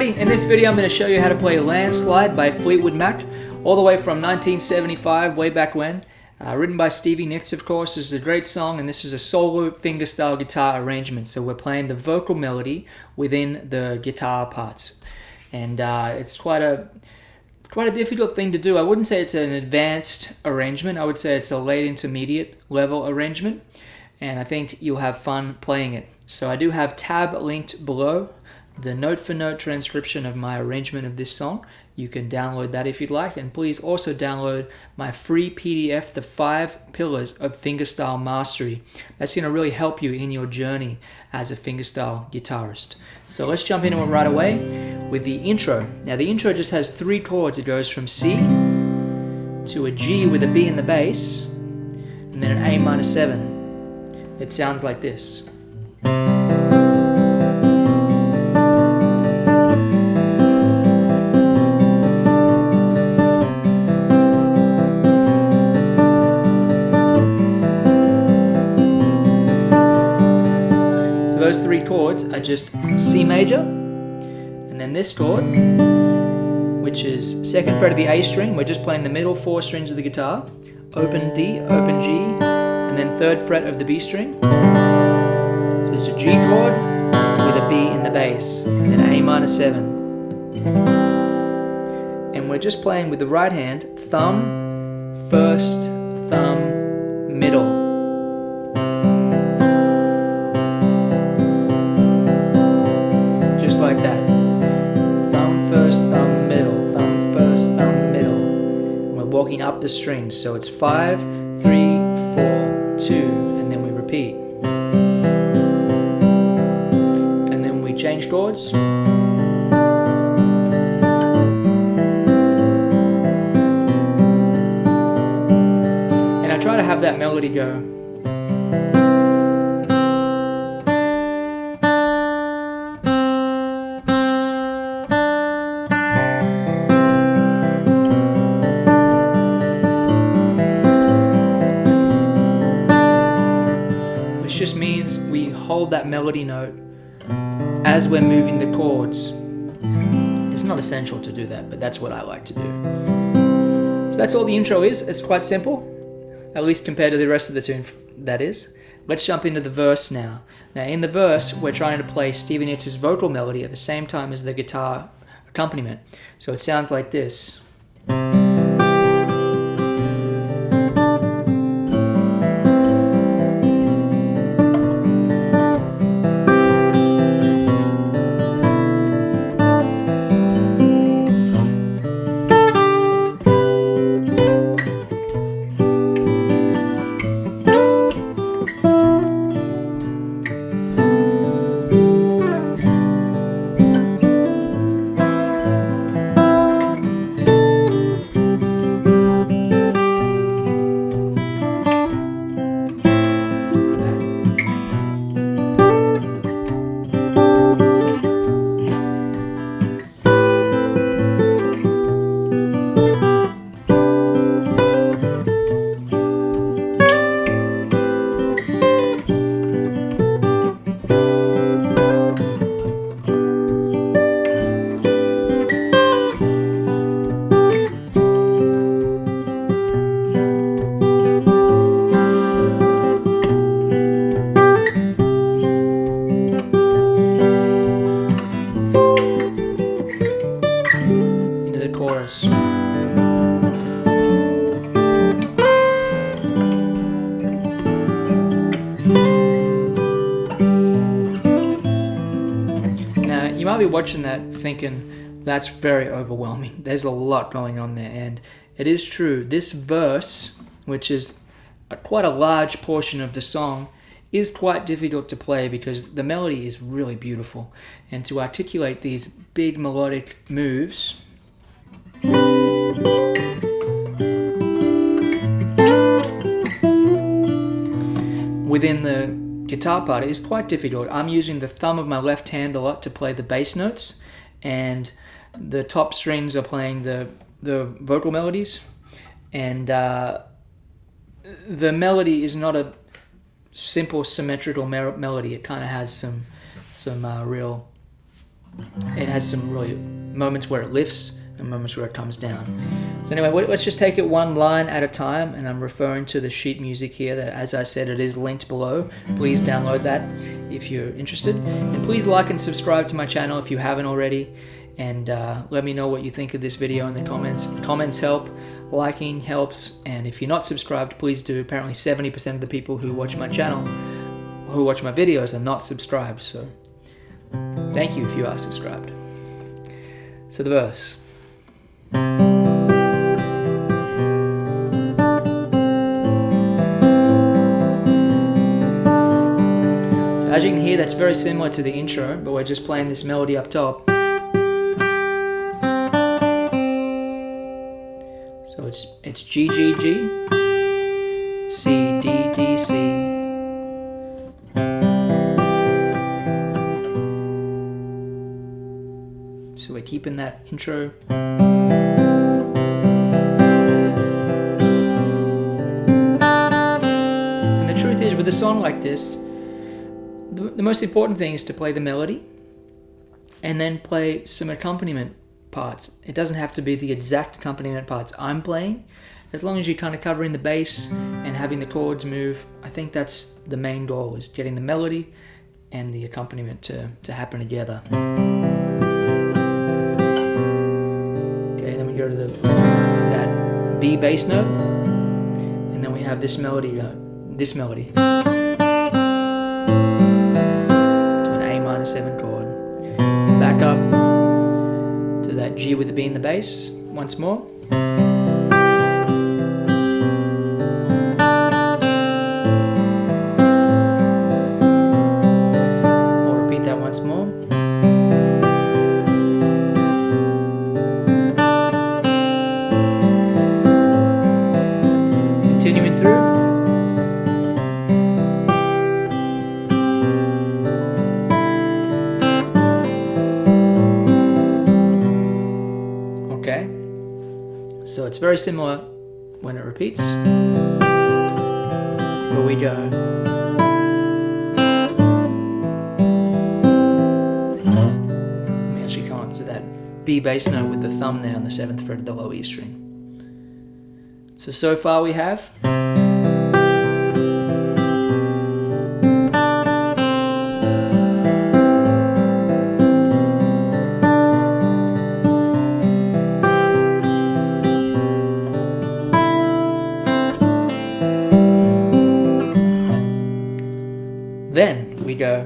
everybody, in this video I'm going to show you how to play Landslide by Fleetwood Mac, all the way from 1975, way back when. Written by Stevie Nicks, of course. This is a great song, and this is a solo fingerstyle guitar arrangement. So we're playing the vocal melody within the guitar parts, and it's quite a difficult thing to do. I wouldn't say it's an advanced arrangement. I would say it's a late intermediate level arrangement, and I think you'll have fun playing it. So I do have tab linked below, the note-for-note transcription of my arrangement of this song. You can download that if you'd like, and please also download my free PDF, The 5 Pillars of Fingerstyle Mastery. That's going to really help you in your journey as a fingerstyle guitarist. So let's jump into it right away with the intro. Now the intro just has 3 chords. It goes from C to a G with a B in the bass, and then an A minor 7. It sounds like this. Those 3 chords are just C major, and then this chord, which is 2nd fret of the A string. We're just playing the middle 4 strings of the guitar, open D, open G, and then 3rd fret of the B string. So it's a G chord with a B in the bass, and then A minor 7. And we're just playing with the right hand, thumb, 1st, thumb, middle. Like that. Thumb first, thumb middle, thumb first, thumb middle. And we're walking up the strings, so it's 5, 3, 4, 2, and then we repeat. And then we change chords. And I try to have that melody go. Just means we hold that melody note as we're moving the chords. It's not essential to do that, but that's what I like to do. So that's all the intro is. It's quite simple, at least compared to the rest of the tune, that is. Let's jump into the verse now. Now in the verse, we're trying to play Stevie Nicks' vocal melody at the same time as the guitar accompaniment. So it sounds like this. Chorus. Now you might be watching that thinking that's very overwhelming. There's a lot going on there, and it is true. This verse, which is quite a large portion of the song, is quite difficult to play because the melody is really beautiful, and to articulate these big melodic moves within the guitar part is quite difficult. I'm using the thumb of my left hand a lot to play the bass notes, and the top strings are playing the vocal melodies, and the melody is not a simple symmetrical melody. It kind of has some real it has some really moments where it lifts and moments where it comes down. So anyway, let's just take it one line at a time, and I'm referring to the sheet music here that, as I said, it is linked below. Please download that if you're interested, and please like and subscribe to my channel if you haven't already, and let me know what you think of this video in the comments. Comments help, liking helps, and if you're not subscribed, please do. Apparently 70% of the people who watch my channel, who watch my videos, are not subscribed, so thank you if you are subscribed. So the verse. So as you can hear, that's very similar to the intro, but we're just playing this melody up top. So it's G, G, G, C, D, D, C. So we're keeping that intro. And the truth is, with a song like this, the most important thing is to play the melody and then play some accompaniment parts. It doesn't have to be the exact accompaniment parts I'm playing, as long as you're kind of covering the bass and having the chords move. I think that's the main goal, is getting the melody and the accompaniment to happen together. Okay, then we go to that B bass note, and then we have this melody, to an A minor 7 chord. Back up to that G with the B in the bass once more. I'll repeat that once more. Continuing through. Okay, so it's very similar when it repeats, but we go. We actually come up to that B bass note with the thumb there on the 7th fret of the low E string. So far we have. Then we go.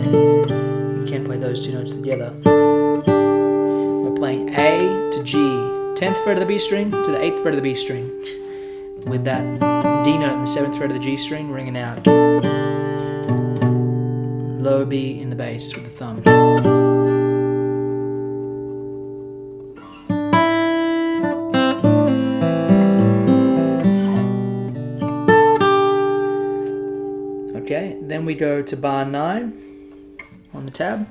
You can't play those two notes together. We're playing A to G, 10th fret of the B string to the 8th fret of the B string, with that D note in the 7th fret of the G string ringing out. Low B in the bass with the thumb. Okay, then we go to bar 9 on the tab.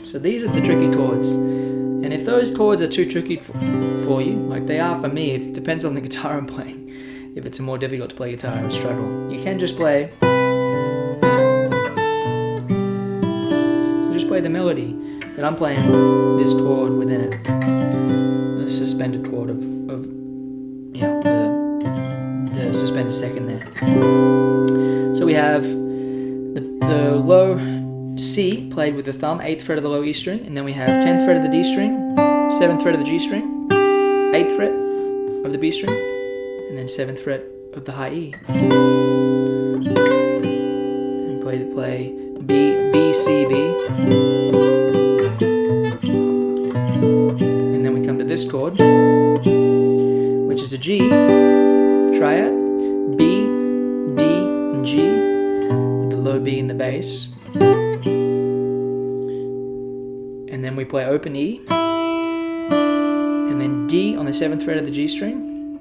So these are the tricky chords. And if those chords are too tricky for you, like they are for me, it depends on the guitar I'm playing. If it's more difficult to play guitar, I would struggle. You can just play. So just play the melody that I'm playing, this chord within it. The suspended chord of the suspended second there. So we have the low C played with the thumb, 8th fret of the low E string, and then we have 10th fret of the D string, 7th fret of the G string, 8th fret of the B string, and then 7th fret of the high E. And play B, B, C, B. And then we come to this chord, which is a G triad, B, D, and G, with the low B in the bass. And then we play open E, and then D on the 7th fret of the G string.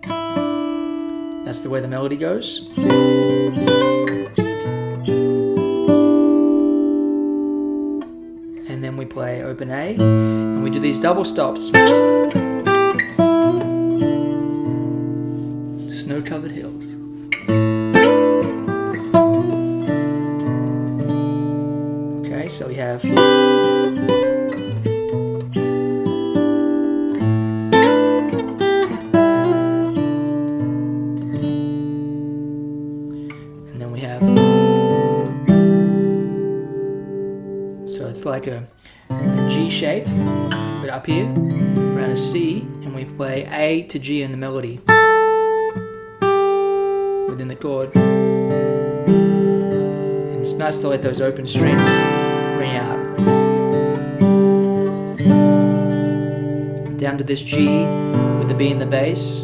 That's the way the melody goes. And then we play open A, and we do these double stops. Snow-covered hills. So we have and then we have, so it's like a G shape, but up here around a C, and we play A to G in the melody within the chord. And it's nice to let those open strings ring out. Down to this G with the B in the bass,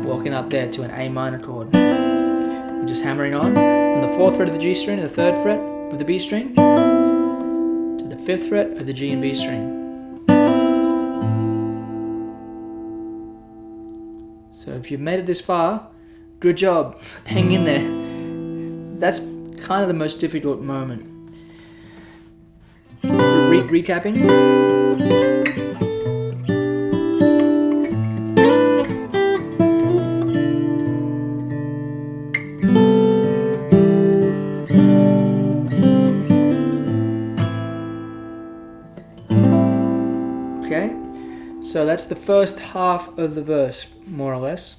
walking up there to an A minor chord. We're just hammering on from the 4th fret of the G string to the 3rd fret of the B string to the 5th fret of the G and B string. So if you've made it this far, good job. Hang in there. That's kind of the most difficult moment. Recapping. Okay, so that's the first half of the verse, more or less.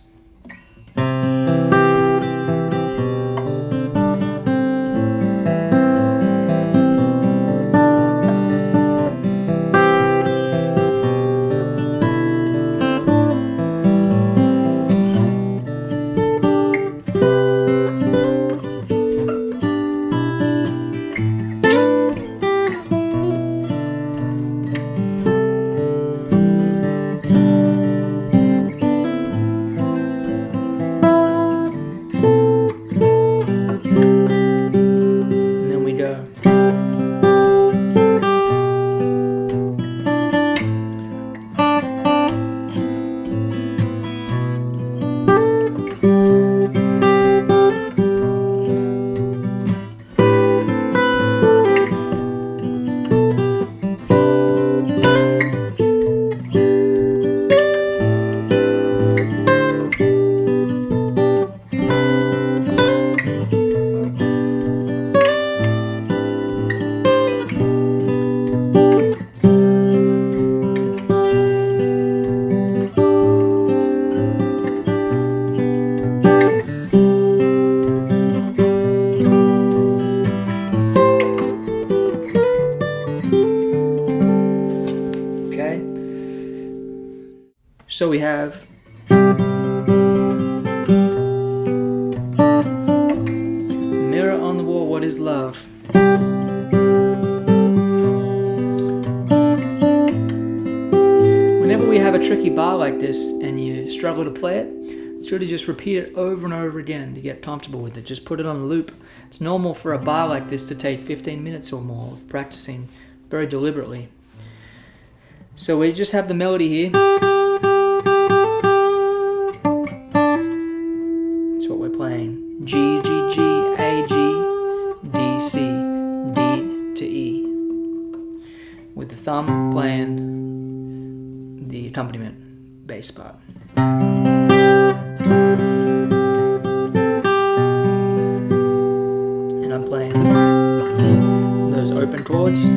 So we have mirror on the wall, what is love? Whenever we have a tricky bar like this and you struggle to play it, it's good to just repeat it over and over again to get comfortable with it. Just put it on a loop. It's normal for a bar like this to take 15 minutes or more of practicing very deliberately. So we just have the melody here. Playing G, G, G, A, G, D, C, D to E, with the thumb playing the accompaniment bass part. And I'm playing those open chords,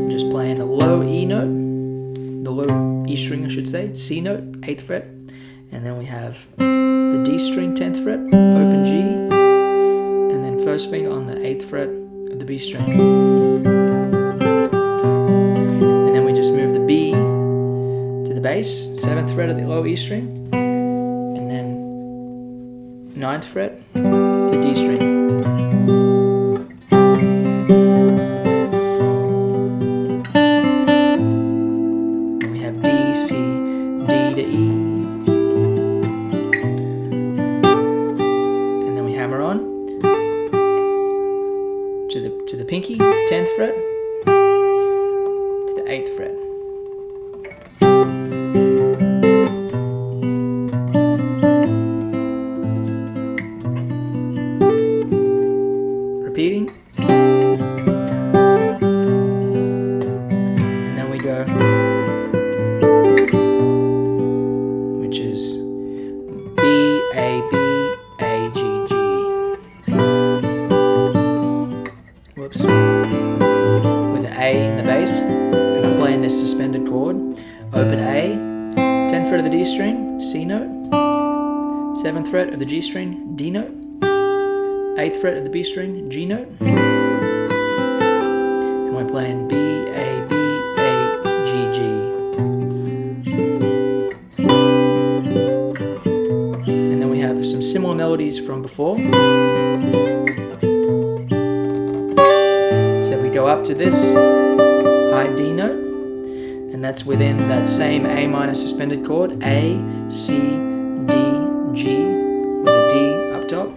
just playing the low E note, the low E string I should say, C note, 8th fret, and then we have the D string, 10th fret, open G, and then first finger on the 8th fret of the B string. And then we just move the B to the bass, 7th fret of the low E string, and then 9th fret, the D string. And we have D, C, D to E. To the pinky, 10th fret, to the 8th fret. Repeating. And then we go, which is B, A, B, A, G, G. whoops, with an A in the bass, and I'm playing this suspended chord. Open A, 10th fret of the D string, C note, 7th fret of the G string, D note, 8th fret of the B string, G note, and we're playing B, A, B, A, G, G. And then we have some similar melodies from before. So we go up to this high D note, and that's within that same A minor suspended chord, A, C, D, G, with a D up top.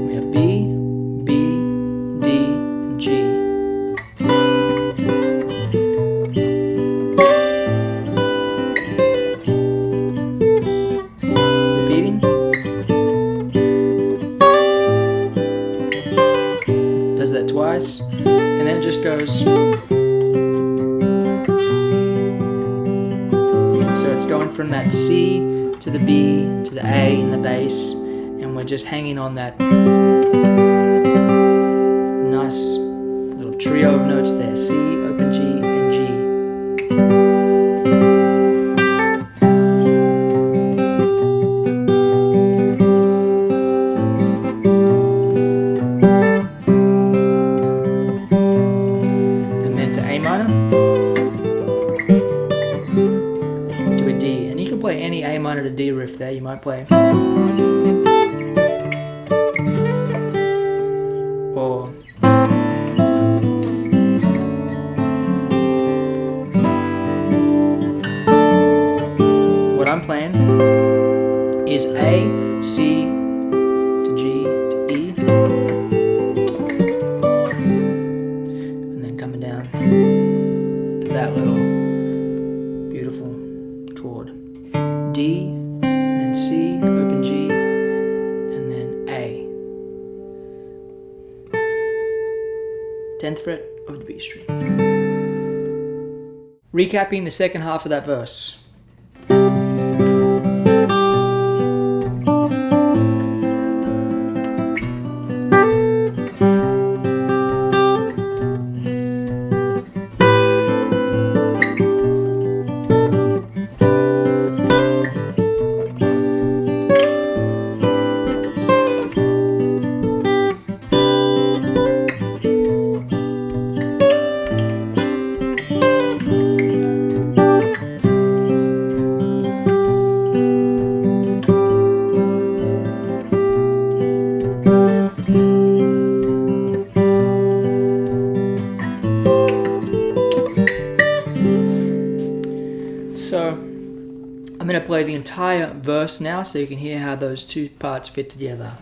We have B, B, D, and G. Repeating. Does that twice, and then it just goes. So it's going from that C to the B to the A in the bass, and we're just hanging on that nice little trio of notes there. C, open G, and G. And then to A minor, to a D. And you can play any A minor to D riff there. You might play. Or what I'm playing is A, C to G to E, and then coming down to that little beautiful chord. D, and then C, open G, and then A. 10th fret of the B string. Recapping the second half of that verse. So I'm going to play the entire verse now so you can hear how those two parts fit together.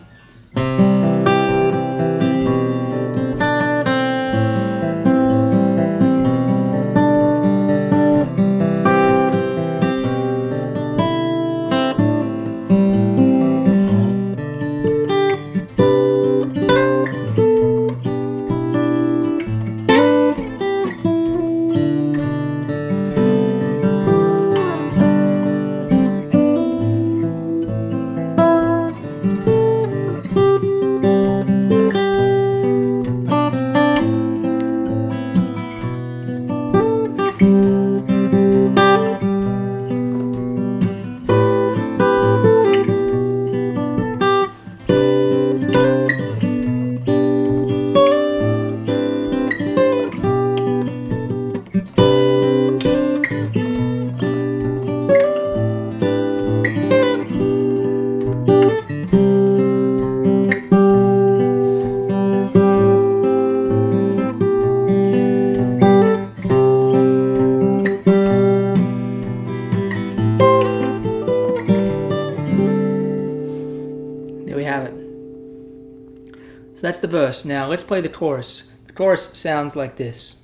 So that's the verse. Now let's play the chorus. The chorus sounds like this.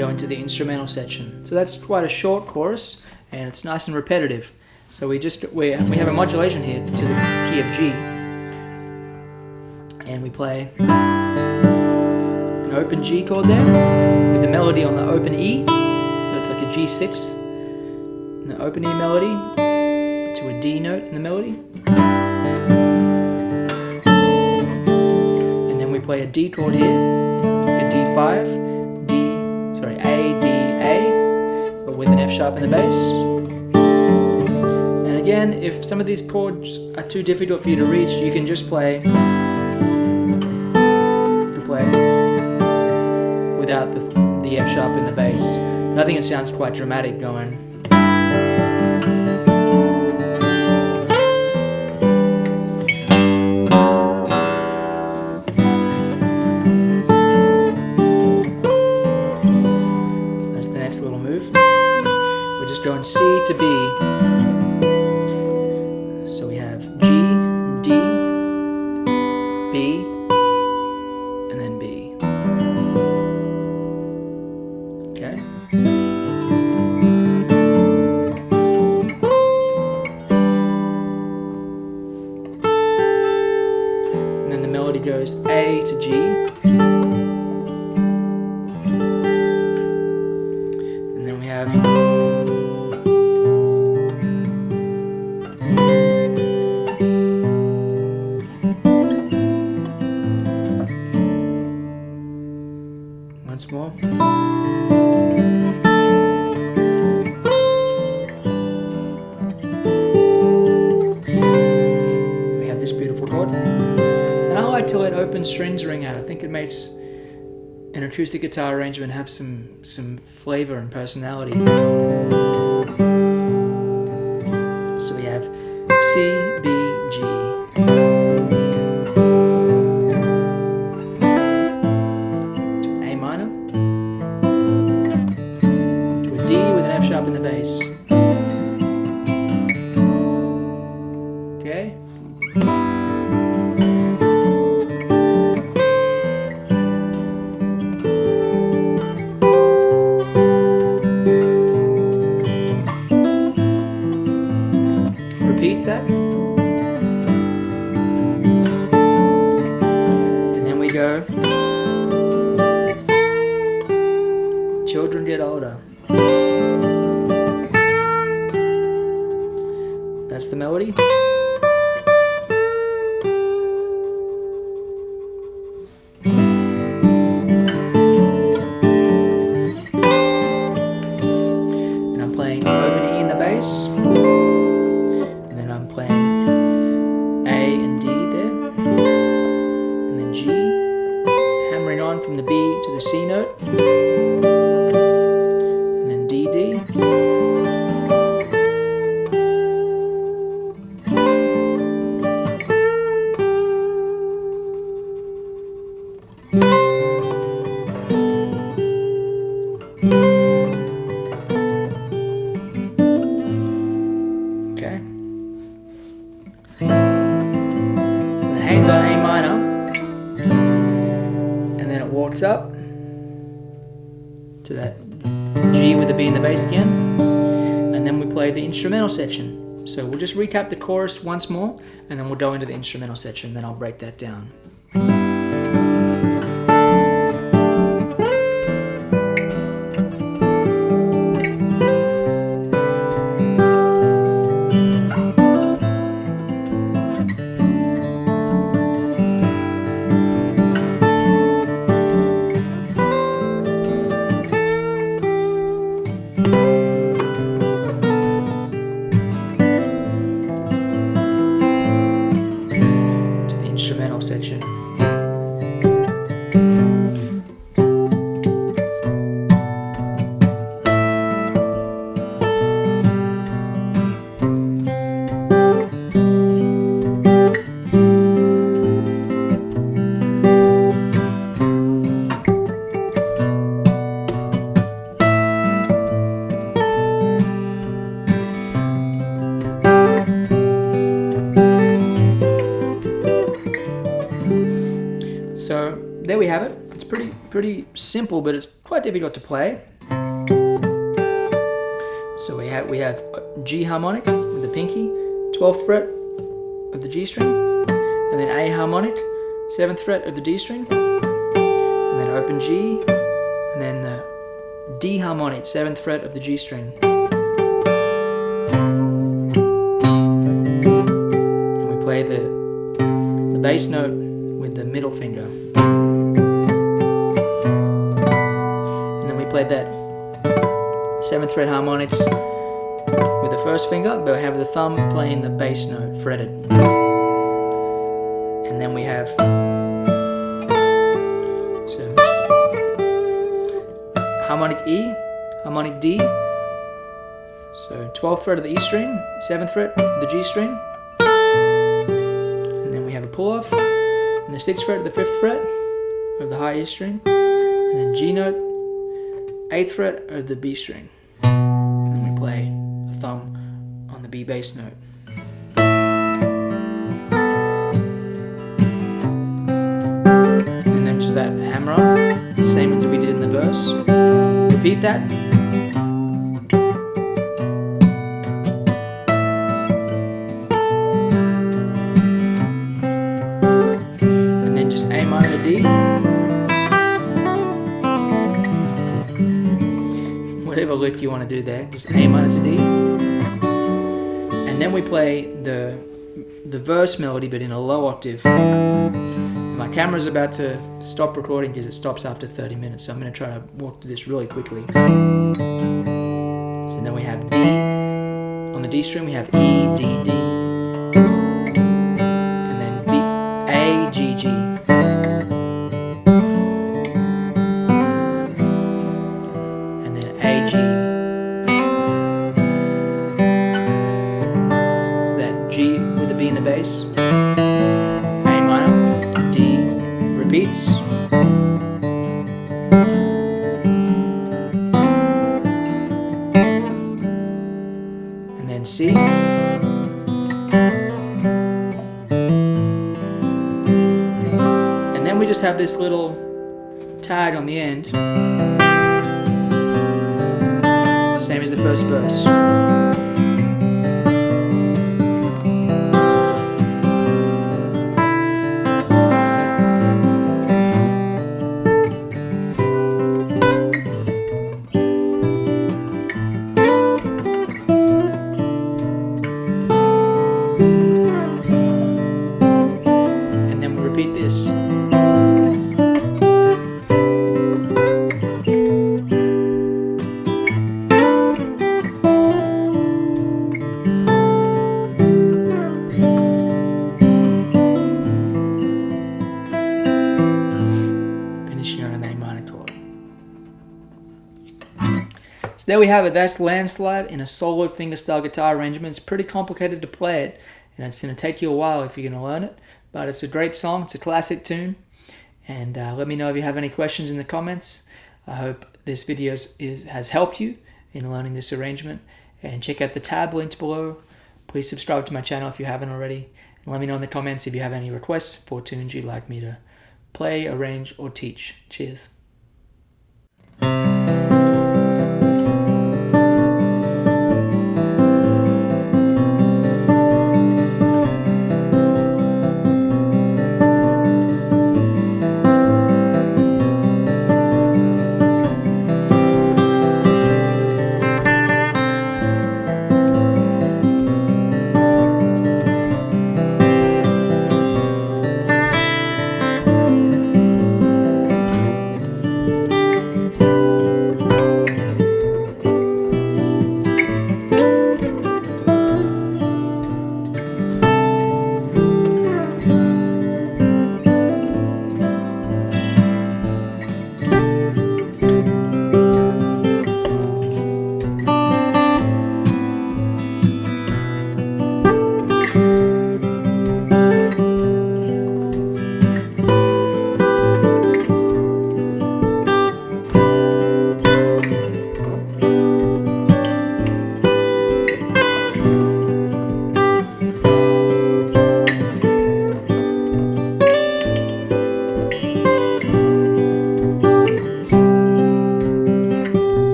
go into the instrumental section. So that's quite a short chorus, and it's nice and repetitive. So we have a modulation here to the key of G, and we play an open G chord there with the melody on the open E. So it's like a G6, and the open E melody to a D note in the melody. And then we play a D chord here, a D5, A, D, A, but with an F sharp in the bass. And again, if some of these chords are too difficult for you to reach, you can just play without the F sharp in the bass. But I think it sounds quite dramatic going. Going C to B. So we have G, D, B, and then B. Okay. And then the melody goes A to G. And then we have once more. We have this beautiful chord. And I like to let open strings ring out. I think it makes an acoustic guitar arrangement have some flavor and personality. So we have C, B, G. Up in the bass. Okay. Repeats that. And then we go. Children get older. That's the melody. And I'm playing open E in the bass. And then I'm playing A and D there. And then G. Hammering on from the B to the C note. And then D, D. Okay. And the hands on A minor, and then it walks up to that G with the B in the bass again, and then we play the instrumental section. So we'll just recap the chorus once more, and then we'll go into the instrumental section, then I'll break that down. Instrumental section. simple, but it's quite difficult to play. So we have G harmonic with the pinky, 12th fret of the G string, and then A harmonic, 7th fret of the D string, and then open G, and then the D harmonic, 7th fret of the G string. And we play the bass note with the middle finger. And then we play that 7th fret harmonics with the first finger, but we have the thumb playing the bass note fretted. And then we have harmonic E, harmonic D, so 12th fret of the E string, 7th fret of the G string, and then we have a pull off, and the 6th fret of the 5th fret of the high E string, and then G note, 8th fret of the B string, and then we play the thumb on the B bass note. And then just that hammer on, same as we did in the verse. Repeat that. And then just A minor to D. Whatever lick you want to do there, just A minor to D. And then we play the verse melody, but in a low octave. My camera's about to stop recording because it stops after 30 minutes, so I'm going to try to walk through this really quickly. So then we have D. On the D string we have E, D, D. And then B, A, G, G. And then A, G. So it's that G with the B in the bass. Beats. And then C. And then we just have this little tag on the end, same as the first verse. Repeat this. Finishing on an A minor chord. So there we have it. That's Landslide in a solo fingerstyle guitar arrangement. It's pretty complicated to play it, and it's going to take you a while if you're going to learn it. But it's a great song. It's a classic tune. And let me know if you have any questions in the comments. I hope this video has helped you in learning this arrangement. And check out the tab linked below. Please subscribe to my channel if you haven't already. And let me know in the comments if you have any requests for tunes you'd like me to play, arrange, or teach. Cheers.